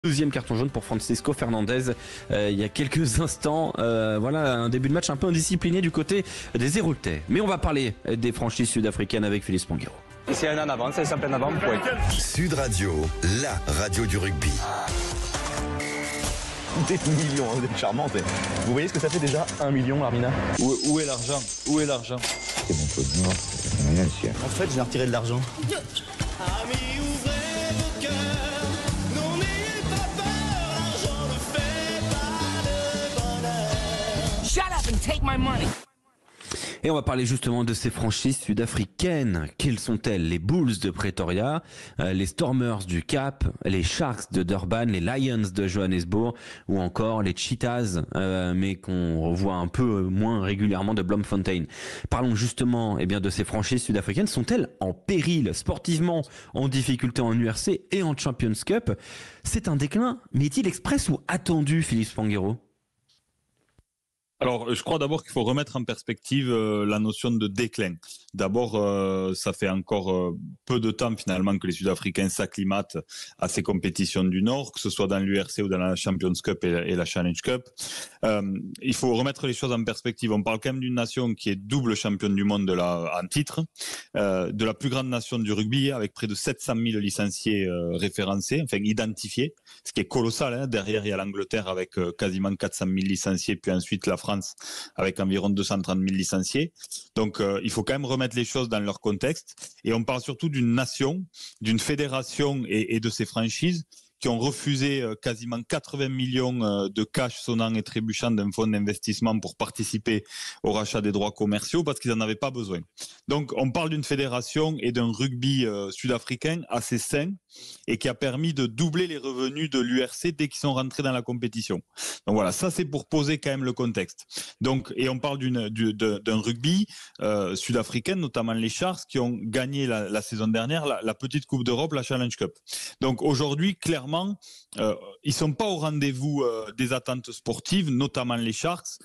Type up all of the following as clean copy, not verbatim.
Deuxième carton jaune pour Francisco Fernandez il y a quelques instants. Voilà un début de match un peu indiscipliné du côté des Héraultais. Mais on va parler des franchises sud-africaines avec Félix Ponguero. C'est un en avant, c'est simple en avant. Oui. Sud Radio, la radio du rugby. Des millions, vous êtes charmante. Vous voyez ce que ça fait déjà 1 million, Armina? Où est l'argent? Où est l'argent? C'est mon pot de mort, c'est rien, monsieur. En fait, j'ai retiré de l'argent. Amis, ouvrez vos cœurs, non n'ayez pas peur, l'argent ne fait pas le bonheur. Shut up and take my money. Et on va parler justement de ces franchises sud-africaines. Quelles sont-elles? Les Bulls de Pretoria, les Stormers du Cap, les Sharks de Durban, les Lions de Johannesburg ou encore les Cheetahs, mais qu'on revoit un peu moins régulièrement de Bloemfontein. Parlons justement de ces franchises sud-africaines. Sont-elles en péril sportivement, en difficulté en URC et en Champions Cup? C'est un déclin, mais est-il express ou attendu, Philippe Ponguero? Alors, je crois d'abord qu'il faut remettre en perspective la notion de déclin. D'abord, ça fait encore peu de temps finalement que les Sud-Africains s'acclimatent à ces compétitions du Nord, que ce soit dans l'URC ou dans la Champions Cup et la Challenge Cup. Il faut remettre les choses en perspective. On parle quand même d'une nation qui est double championne du monde en titre, de la plus grande nation du rugby, avec près de 700 000 licenciés référencés, enfin identifiés, ce qui est colossal. Hein. Derrière, il y a l'Angleterre avec quasiment 400 000 licenciés, puis ensuite la France avec environ 230 000 licenciés. Donc, il faut quand même remettre les choses dans leur contexte. Et on parle surtout d'une nation, d'une fédération et de ses franchises qui ont refusé quasiment 80 millions de cash sonnant et trébuchant d'un fonds d'investissement pour participer au rachat des droits commerciaux parce qu'ils n'en avaient pas besoin. Donc, on parle d'une fédération et d'un rugby sud-africain assez sain et qui a permis de doubler les revenus de l'URC dès qu'ils sont rentrés dans la compétition. Donc voilà, ça c'est pour poser quand même le contexte. Donc, et on parle d'un rugby sud-africain, notamment les Sharks, qui ont gagné la saison dernière la petite Coupe d'Europe, la Challenge Cup. Donc aujourd'hui, clairement, ils sont pas au rendez-vous des attentes sportives, notamment les Sharks,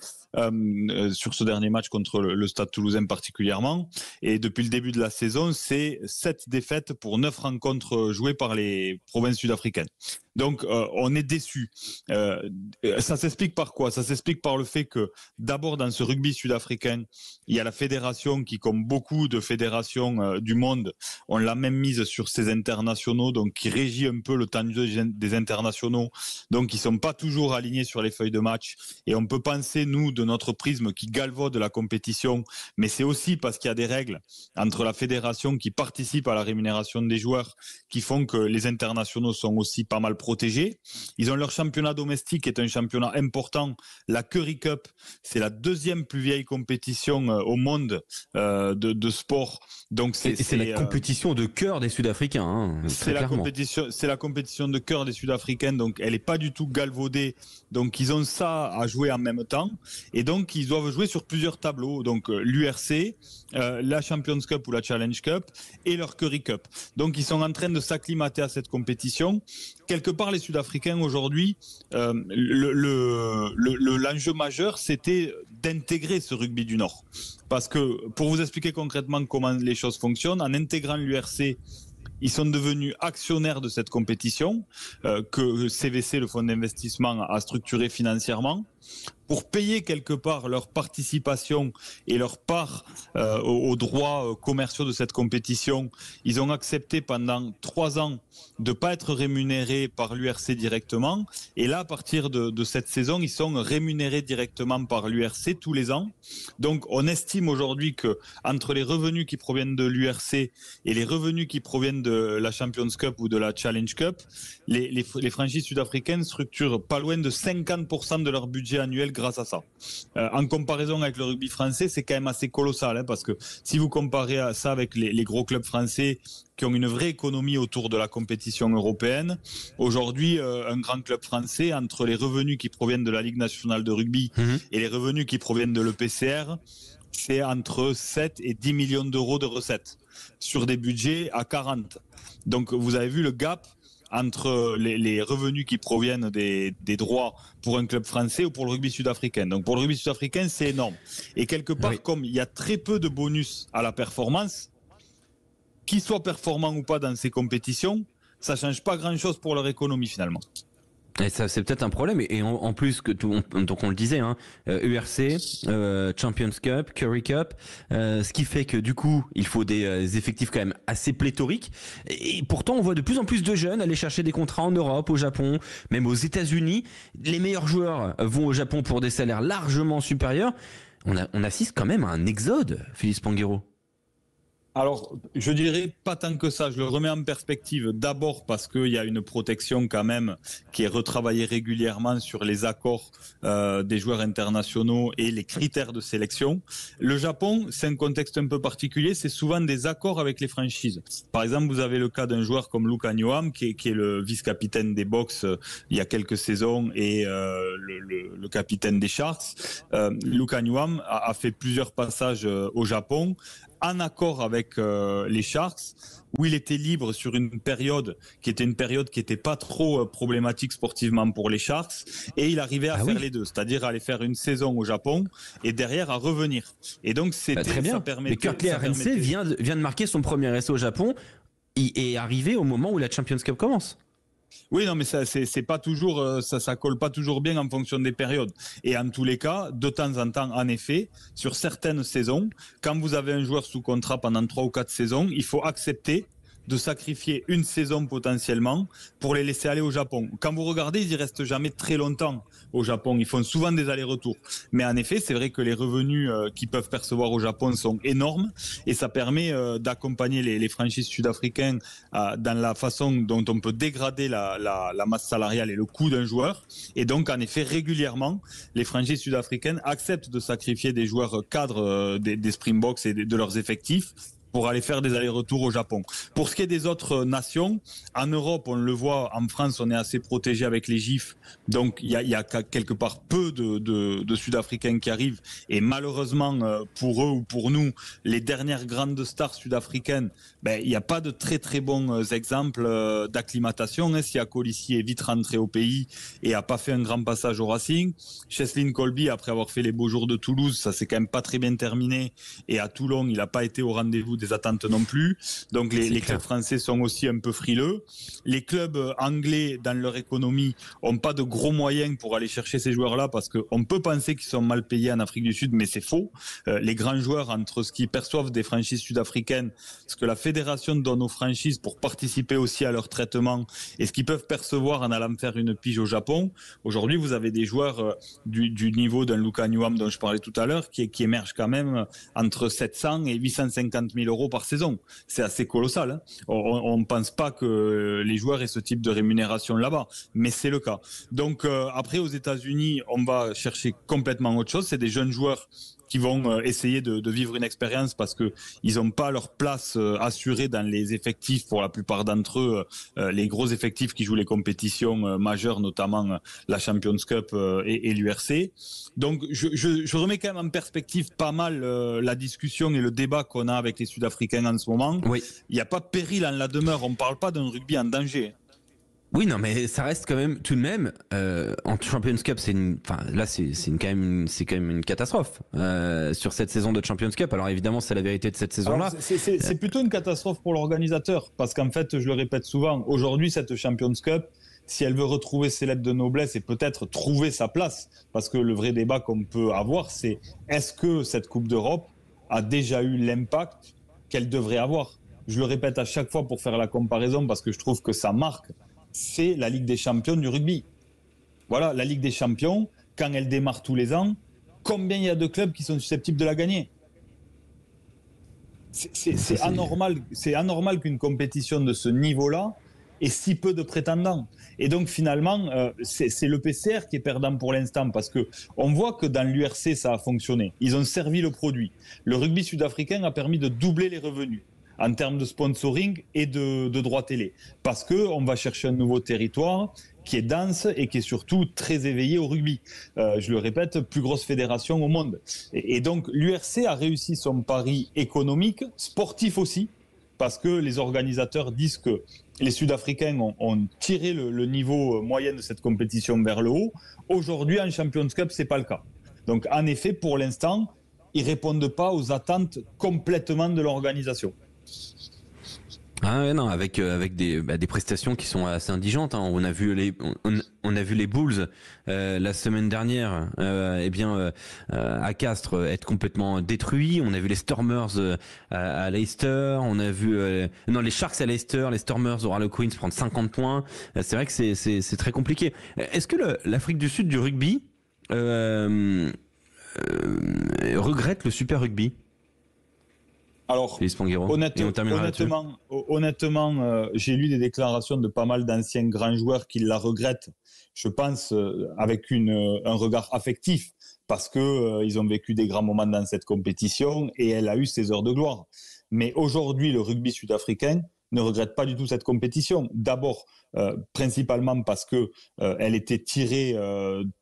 sur ce dernier match contre le Stade Toulousain particulièrement. Et depuis le début de la saison, c'est 7 défaites pour 9 rencontres jouées par les provinces sud-africaines. Donc, on est déçus. Ça s'explique par quoi? Ça s'explique par le fait que, d'abord, dans ce rugby sud-africain, il y a la fédération qui, comme beaucoup de fédérations du monde, ont la même mise sur ces internationaux, donc qui régit un peu le temps des internationaux, donc qui sont pas toujours alignés sur les feuilles de match. Et on peut penser, nous, de notre prisme, qui galvaude la compétition, mais c'est aussi parce qu'il y a des règles entre la fédération qui participe à la rémunération des joueurs, qui font que les internationaux sont aussi pas mal protégés. Ils ont leur championnat domestique, qui est un championnat important. La Currie Cup, c'est la deuxième plus vieille compétition au monde de sport. Donc c'est la compétition de cœur des Sud-Africains. Hein, c'est la compétition de cœur des Sud-Africains. Donc elle est pas du tout galvaudée. Donc ils ont ça à jouer en même temps. Et donc ils doivent jouer sur plusieurs tableaux. Donc l'URC, la Champions Cup ou la Challenge Cup et leur Currie Cup. Donc ils sont en train de s'acclimater à cette compétition. Quelque part, les Sud-Africains aujourd'hui, l'enjeu majeur, c'était d'intégrer ce rugby du Nord. Parce que, pour vous expliquer concrètement comment les choses fonctionnent, en intégrant l'URC, ils sont devenus actionnaires de cette compétition que CVC, le fonds d'investissement, a structuré financièrement pour payer quelque part leur participation et leur part aux droits commerciaux de cette compétition. Ils ont accepté pendant 3 ans de pas être rémunérés par l'URC directement. Et là, à partir de cette saison, ils sont rémunérés directement par l'URC tous les ans. Donc, on estime aujourd'hui que entre les revenus qui proviennent de l'URC et les revenus qui proviennent de la Champions Cup ou de la Challenge Cup, les franchises sudafricaines structurent pas loin de 50% de leur budget annuel grâce à ça. En comparaison avec le rugby français, c'est quand même assez colossal, hein, parce que si vous comparez ça avec les gros clubs français qui ont une vraie économie autour de la compétition européenne, aujourd'hui, un grand club français, entre les revenus qui proviennent de la Ligue nationale de rugby et les revenus qui proviennent de l'EPCR, c'est entre 7 et 10 millions d'euros de recettes sur des budgets à 40. Donc, vous avez vu le gap entre les revenus qui proviennent des droits pour un club français ou pour le rugby sud-africain. Donc pour le rugby sud-africain, c'est énorme. Et quelque part, comme il y a très peu de bonus à la performance, qu'ils soient performants ou pas dans ces compétitions, ça change pas grand-chose pour leur économie finalement. Et ça, c'est peut-être un problème. Et en plus, donc on le disait, hein, URC, Champions Cup, Curry Cup, ce qui fait que du coup, il faut des effectifs quand même assez pléthoriques. Et pourtant, on voit de plus en plus de jeunes aller chercher des contrats en Europe, au Japon, même aux États-Unis. Les meilleurs joueurs vont au Japon pour des salaires largement supérieurs. On assiste quand même à un exode, Philippe Spanghero. Alors, je dirais pas tant que ça. Je le remets en perspective. D'abord parce qu'il y a une protection quand même qui est retravaillée régulièrement sur les accords des joueurs internationaux et les critères de sélection. Le Japon, c'est un contexte un peu particulier. C'est souvent des accords avec les franchises. Par exemple, vous avez le cas d'un joueur comme Luka Njoam, qui est le vice-capitaine des Bucks il y a quelques saisons et le capitaine des Sharks. Luka Njoam a fait plusieurs passages au Japon, en accord avec les Sharks, où il était libre sur une période qui était pas trop problématique sportivement pour les Sharks, et il arrivait à faire les deux, c'est-à-dire à aller faire une saison au Japon et derrière à revenir. Et donc c'était très bien. Ça permettait. Mais Kurt Lee RNC vient de marquer son premier essai au Japon et est arrivé au moment où la Champions Cup commence. Oui, non, mais ça, c'est pas toujours, ça colle pas toujours bien en fonction des périodes. Et en tous les cas, de temps en temps, en effet, sur certaines saisons, quand vous avez un joueur sous contrat pendant 3 ou 4 saisons, il faut accepter de sacrifier une saison potentiellement pour les laisser aller au Japon. Quand vous regardez, ils y restent jamais très longtemps au Japon. Ils font souvent des allers-retours. Mais en effet, c'est vrai que les revenus qu'ils peuvent percevoir au Japon sont énormes et ça permet d'accompagner les franchises sud-africaines dans la façon dont on peut dégrader la masse salariale et le coût d'un joueur. Et donc, en effet, régulièrement, les franchises sud-africaines acceptent de sacrifier des joueurs cadres des Springboks et de leurs effectifs pour aller faire des allers-retours au Japon. Pour ce qui est des autres nations, en Europe, on le voit, en France, on est assez protégé avec les GIFs, donc il y a quelque part peu de Sud-Africains qui arrivent, et malheureusement pour eux ou pour nous, les dernières grandes stars sud-africaines, il n'y a pas de très très bons exemples d'acclimatation. Sia Kolisi est vite rentré au pays et a pas fait un grand passage au Racing. Cheslin Kolbe, après avoir fait les beaux jours de Toulouse, ça s'est quand même pas très bien terminé, et à Toulon, il n'a pas été au rendez-vous des attentes non plus. Donc les clubs français sont aussi un peu frileux. Les clubs anglais, dans leur économie, ont pas de gros moyens pour aller chercher ces joueurs-là, parce qu'on peut penser qu'ils sont mal payés en Afrique du Sud, mais c'est faux. Les grands joueurs, entre ce qu'ils perçoivent des franchises sud-africaines, ce que la fédération donne aux franchises pour participer aussi à leur traitement, et ce qu'ils peuvent percevoir en allant faire une pige au Japon, aujourd'hui vous avez des joueurs du niveau d'un Luka Njoam dont je parlais tout à l'heure, qui émergent quand même entre 700 et 850 000 euros par saison. C'est assez colossal. Hein. On ne pense pas que les joueurs aient ce type de rémunération là-bas, mais c'est le cas. Donc après, aux États-Unis, on va chercher complètement autre chose. C'est des jeunes joueurs qui vont essayer de vivre une expérience parce que ils n'ont pas leur place assurée dans les effectifs pour la plupart d'entre eux, les gros effectifs qui jouent les compétitions majeures, notamment la Champions Cup et l'URC. Donc je remets quand même en perspective pas mal la discussion et le débat qu'on a avec les Sud-Africains en ce moment. Oui. Il n'y a pas de péril en la demeure, on ne parle pas d'un rugby en danger. Oui, non, mais ça reste quand même, tout de même, en Champions Cup, c'est quand même une catastrophe sur cette saison de Champions Cup. Alors évidemment, c'est la vérité de cette saison-là. C'est plutôt une catastrophe pour l'organisateur, parce qu'en fait, je le répète souvent, aujourd'hui, cette Champions Cup, si elle veut retrouver ses lettres de noblesse et peut-être trouver sa place, parce que le vrai débat qu'on peut avoir, c'est est-ce que cette Coupe d'Europe a déjà eu l'impact qu'elle devrait avoir? Je le répète à chaque fois pour faire la comparaison, parce que je trouve que ça marque. C'est la Ligue des Champions du rugby. Voilà, la Ligue des Champions, quand elle démarre tous les ans, combien il y a de clubs qui sont susceptibles de la gagner? C'est anormal qu'une compétition de ce niveau-là ait si peu de prétendants. Et donc finalement, c'est le PCR qui est perdant pour l'instant, parce qu'on voit que dans l'URC, ça a fonctionné. Ils ont servi le produit. Le rugby sud-africain a permis de doubler les revenus en termes de sponsoring et de droits télé. Parce qu'on va chercher un nouveau territoire qui est dense et qui est surtout très éveillé au rugby. Je le répète, plus grosse fédération au monde. Et donc l'URC a réussi son pari économique, sportif aussi, parce que les organisateurs disent que les Sud-Africains ont tiré le niveau moyen de cette compétition vers le haut. Aujourd'hui, en Champions Cup, ce n'est pas le cas. Donc en effet, pour l'instant, ils ne répondent pas aux attentes complètement de l'organisation. Ah ouais, non, avec des prestations qui sont assez indigentes. Hein. On a vu les Bulls la semaine dernière, à Castres être complètement détruits. On a vu les Stormers à Leicester. On a vu les Sharks à Leicester, les Stormers au Harlequins prendre 50 points. C'est vrai que c'est très compliqué. Est-ce que l'Afrique du Sud du rugby regrette le Super Rugby? Alors, Et on terminera là-dessus. honnêtement, j'ai lu des déclarations de pas mal d'anciens grands joueurs qui la regrettent, je pense, avec un regard affectif, parce que ils ont vécu des grands moments dans cette compétition et elle a eu ses heures de gloire. Mais aujourd'hui, le rugby sud-africain ne regrette pas du tout cette compétition. D'abord, principalement parce que elle était tirée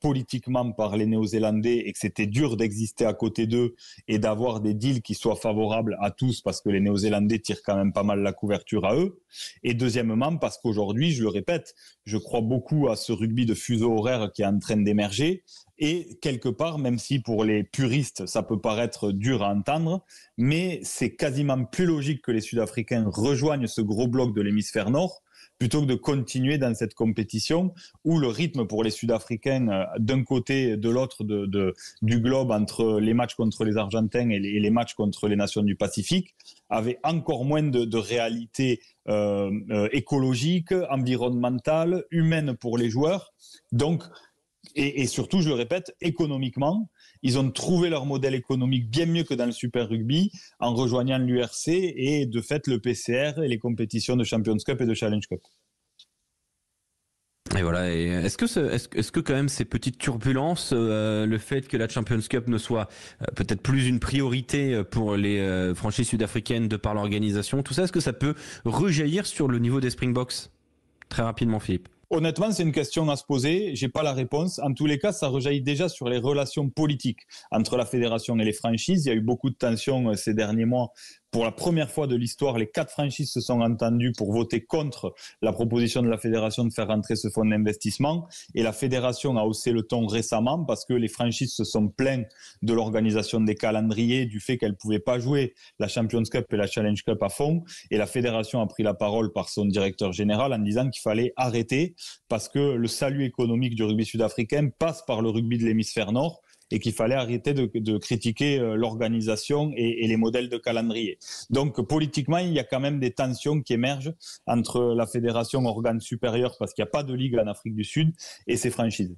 politiquement par les Néo-Zélandais et que c'était dur d'exister à côté d'eux et d'avoir des deals qui soient favorables à tous, parce que les Néo-Zélandais tirent quand même pas mal la couverture à eux. Et deuxièmement, parce qu'aujourd'hui, je le répète, je crois beaucoup à ce rugby de fuseau horaire qui est en train d'émerger. Et quelque part, même si pour les puristes, ça peut paraître dur à entendre, mais c'est quasiment plus logique que les Sud-Africains rejoignent ce gros bloc de l'hémisphère nord plutôt que de continuer dans cette compétition où le rythme pour les Sud-Africains d'un côté et de l'autre du globe, entre les matchs contre les Argentins et les matchs contre les nations du Pacifique, avait encore moins de réalité écologique, environnementale, humaine pour les joueurs. Donc, et surtout, je le répète, économiquement, ils ont trouvé leur modèle économique bien mieux que dans le Super Rugby en rejoignant l'URC et de fait le PCR et les compétitions de Champions Cup et de Challenge Cup. Et voilà. Et est-ce que quand même ces petites turbulences, le fait que la Champions Cup ne soit peut-être plus une priorité pour les franchises sud-africaines de par l'organisation, tout ça, est-ce que ça peut rejaillir sur le niveau des Springboks? Très rapidement, Philippe. Honnêtement, c'est une question à se poser. J'ai pas la réponse. En tous les cas, ça rejaillit déjà sur les relations politiques entre la fédération et les franchises. Il y a eu beaucoup de tensions ces derniers mois. Pour la première fois de l'histoire, les 4 franchises se sont entendues pour voter contre la proposition de la fédération de faire rentrer ce fonds d'investissement. Et la fédération a haussé le ton récemment parce que les franchises se sont plaintes de l'organisation des calendriers, du fait qu'elles ne pouvaient pas jouer la Champions Cup et la Challenge Cup à fond. Et la fédération a pris la parole par son directeur général en disant qu'il fallait arrêter parce que le salut économique du rugby sud-africain passe par le rugby de l'hémisphère nord et qu'il fallait arrêter de critiquer l'organisation et les modèles de calendrier. Donc politiquement, il y a quand même des tensions qui émergent entre la fédération organe supérieur, parce qu'il n'y a pas de ligue en Afrique du Sud, et ses franchises.